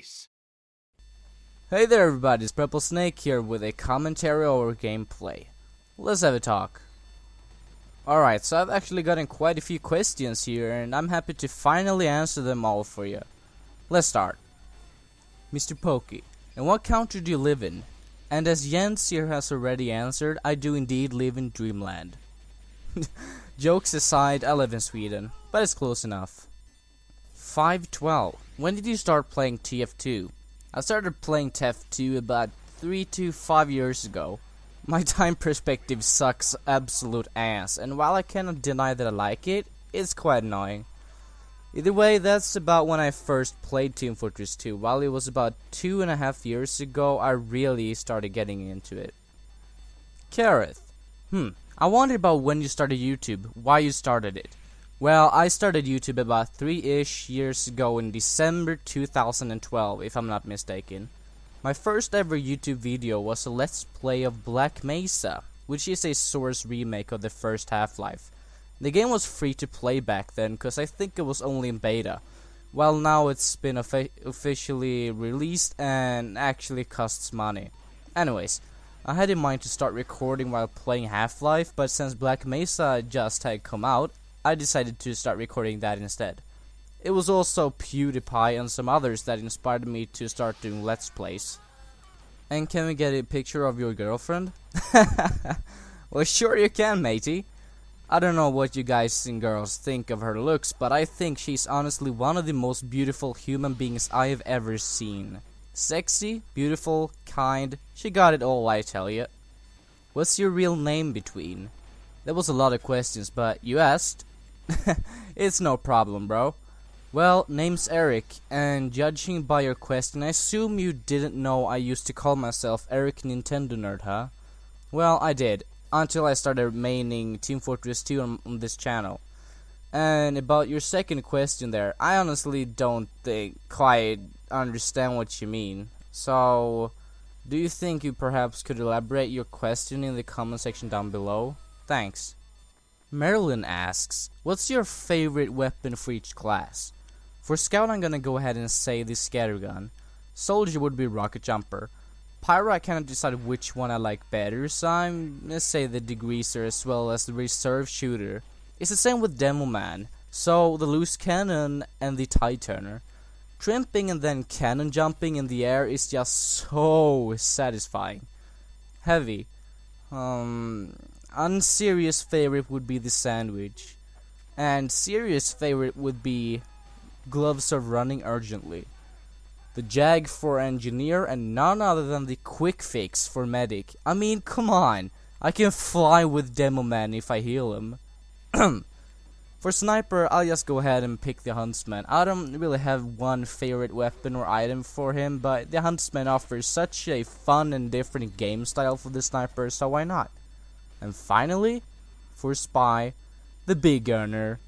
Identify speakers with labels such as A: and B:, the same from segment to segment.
A: face.
B: Hey there everybody, it's Purple Snake here with a commentary over gameplay. Let's have a talk. Alright, so I've actually gotten quite a few questions here and I'm happy to finally answer them all for you. Let's start. Mr. Pokey, in what country do you live in? And as Jens here has already answered, I do indeed live in Dreamland. Jokes aside, I live in Sweden, but it's close enough. 512. When did you start playing TF2? I started playing TF2 about 3 to 5 years ago. My time perspective sucks absolute ass, and while I cannot deny that I like it, it's quite annoying. Either way, that's about when I first played Team Fortress 2. While it was about 2.5 years ago, I really started getting into it. Kareth. I wondered about when you started YouTube, why you started it. Well, I started YouTube about 3-ish years ago in December 2012, if I'm not mistaken. My first ever YouTube video was a Let's Play of Black Mesa, which is a Source remake of the first Half-Life. The game was free to play back then, cause I think it was only in beta, while now it's been officially released and actually costs money. Anyways, I had in mind to start recording while playing Half-Life, but since Black Mesa just had come out, I decided to start recording that instead. It was also PewDiePie and some others that inspired me to start doing Let's Plays. And can we get a picture of your girlfriend? Well, sure you can, matey. I don't know what you guys and girls think of her looks, but I think she's honestly one of the most beautiful human beings I have ever seen. Sexy, beautiful, kind, she got it all, I tell you. What's your real name between? There was a lot of questions, but you asked. It's no problem, bro. Well, name's Eric, and judging by your question, I assume you didn't know I used to call myself Eric Nintendo Nerd, huh? Well, I did, until I started remaining Team Fortress 2 on this channel. And about your second question there, I honestly don't quite understand what you mean. So, do you think you perhaps could elaborate your question in the comment section down below? Thanks. Marilyn asks, what's your favorite weapon for each class? For Scout, I'm gonna go ahead and say the Scattergun. Soldier would be Rocket Jumper. Pyro, I cannot decide which one I like better, so I'm gonna say the Degreaser as well as the Reserve Shooter. It's the same with Demo Man, so the Loose Cannon and the Tie Turner. Trimping and then cannon jumping in the air is just so satisfying. Heavy. Unserious favorite would be the Sandwich. And serious favorite would be Gloves of Running Urgently. The Jag for Engineer and none other than the Quick Fix for Medic. I mean, come on. I can fly with Demo Man if I heal him. For Sniper, I'll just go ahead and pick the Huntsman. I don't really have one favorite weapon or item for him, but the Huntsman offers such a fun and different game style for the Sniper, so why not? And finally, for Spy, the Big Gunner.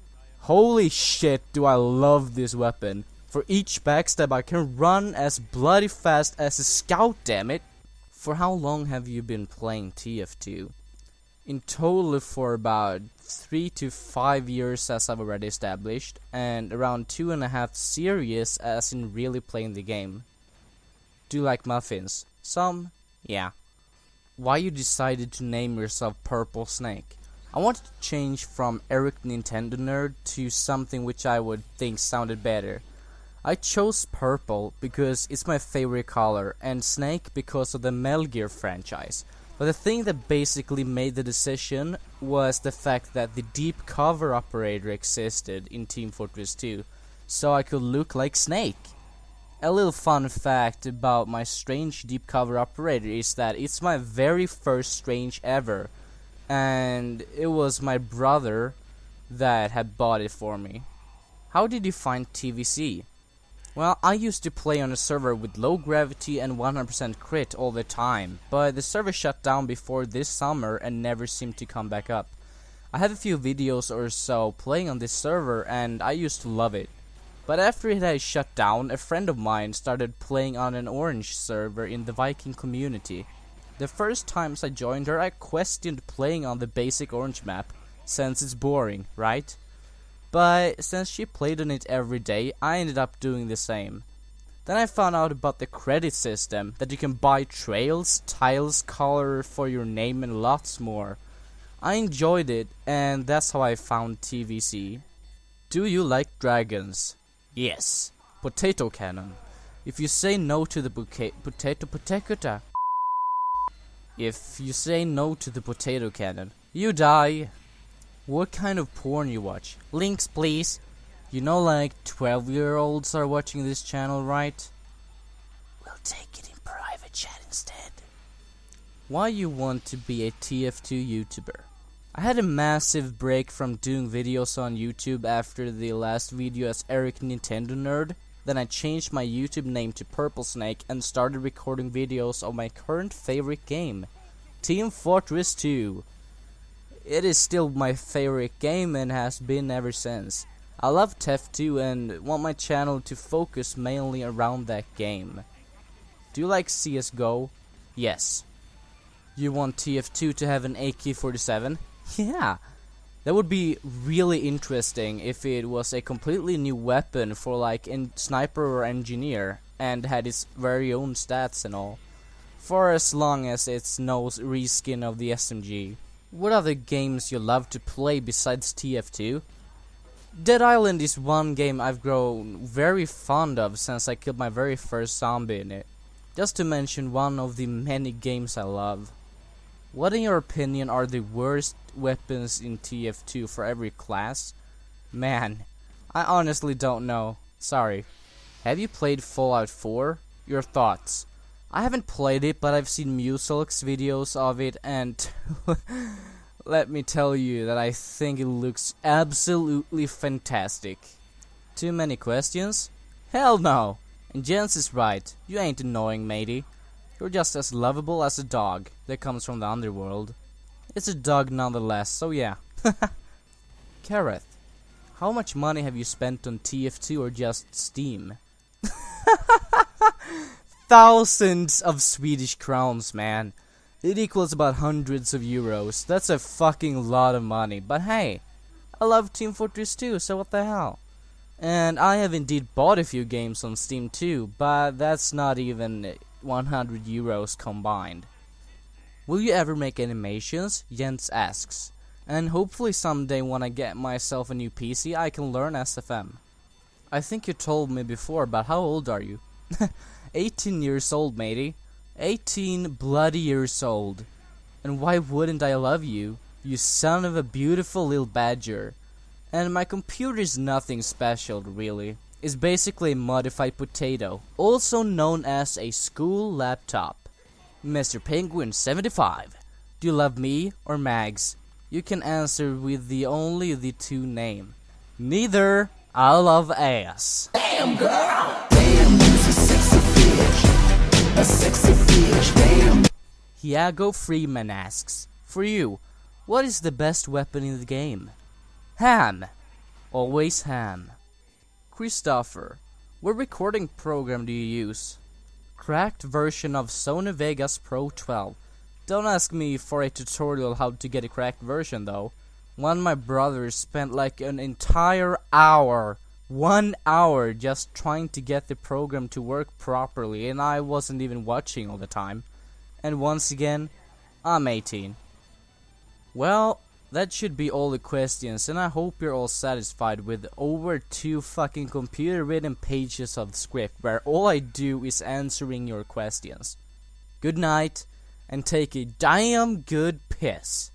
B: Holy shit, do I love this weapon. For each backstab, I can run as bloody fast as a Scout, dammit. For how long have you been playing TF2? In total for about 3 to 5 years as I've already established, and around 2.5 serious as in really playing the game. Do you like muffins? Some? Yeah. Why you decided to name yourself Purple Snake? I wanted to change from Eric Nintendo Nerd to something which I would think sounded better. I chose purple because it's my favorite color, and Snake because of the Metal Gear franchise. But the thing that basically made the decision was the fact that the deep cover operator existed in Team Fortress 2, so I could look like Snake. A little fun fact about my strange deep cover operator is that it's my very first strange ever, and it was my brother that had bought it for me. How did you find TVC? Well, I used to play on a server with low gravity and 100% crit all the time, but the server shut down before this summer and never seemed to come back up. I have a few videos or so playing on this server and I used to love it. But after it had shut down, a friend of mine started playing on an orange server in the Viking community. The first times I joined her, I questioned playing on the basic orange map, since it's boring, right? But since she played on it every day, I ended up doing the same. Then I found out about the credit system, that you can buy trails, tiles, color for your name and lots more. I enjoyed it, and that's how I found TVC. Do you like dragons? Yes. Potato cannon. If you say no to the potato If you say no to the potato cannon, you die. What kind of porn you watch? Links please. You know, like 12-year-olds are watching this channel, right? We'll take it in private chat instead. Why you want to be a TF2 YouTuber? I had a massive break from doing videos on YouTube after the last video as Eric Nintendo Nerd. Then I changed my YouTube name to Purple Snake and started recording videos of my current favorite game, Team Fortress 2. It is still my favorite game and has been ever since. I love TF2 and want my channel to focus mainly around that game. Do you like CSGO? Yes. You want TF2 to have an AK-47? Yeah. That would be really interesting if it was a completely new weapon for like sniper or engineer and had its very own stats and all. For as long as it's no reskin of the SMG. What other games you love to play besides TF2? Dead Island is one game I've grown very fond of since I killed my very first zombie in it. Just to mention one of the many games I love. What in your opinion are the worst weapons in TF2 for every class? Man, I honestly don't know. Sorry. Have you played Fallout 4? Your thoughts? I haven't played it, but I've seen Muselk's videos of it and let me tell you that I think it looks absolutely fantastic. Too many questions? Hell no! And Jens is right, you ain't annoying, matey. You're just as lovable as a dog that comes from the underworld. It's a dog nonetheless, so yeah. Kareth, how much money have you spent on TF2 or just Steam? Thousands of Swedish crowns, man. It equals about hundreds of euros. That's a fucking lot of money. But hey, I love Team Fortress 2, so what the hell? And I have indeed bought a few games on Steam too, but that's not even 100 euros combined. Will you ever make animations? Jens asks. And hopefully someday when I get myself a new PC, I can learn SFM. I think you told me before, but how old are you? 18 years old, matey. 18 bloody years old. And why wouldn't I love you, you son of a beautiful little badger? And my computer is nothing special, really. It's basically a modified potato, also known as a school laptop. Mr. Penguin 75. Do you love me or Mags? You can answer with only the two name. Neither. I love ass.
A: Damn girl. Damn, you's a sexy bitch. A sexy bitch, damn.
B: Hiago Freeman asks, for you, what is the best weapon in the game? Ham. Always ham. Christopher, what recording program do you use? Cracked version of Sony Vegas Pro 12. Don't ask me for a tutorial how to get a cracked version though. One of my brothers spent like an entire hour, 1 hour just trying to get the program to work properly, and I wasn't even watching all the time. And once again, I'm 18. Well, that should be all the questions, and I hope you're all satisfied with over 2 fucking computer written pages of script where all I do is answering your questions. Good night, and take a damn good piss.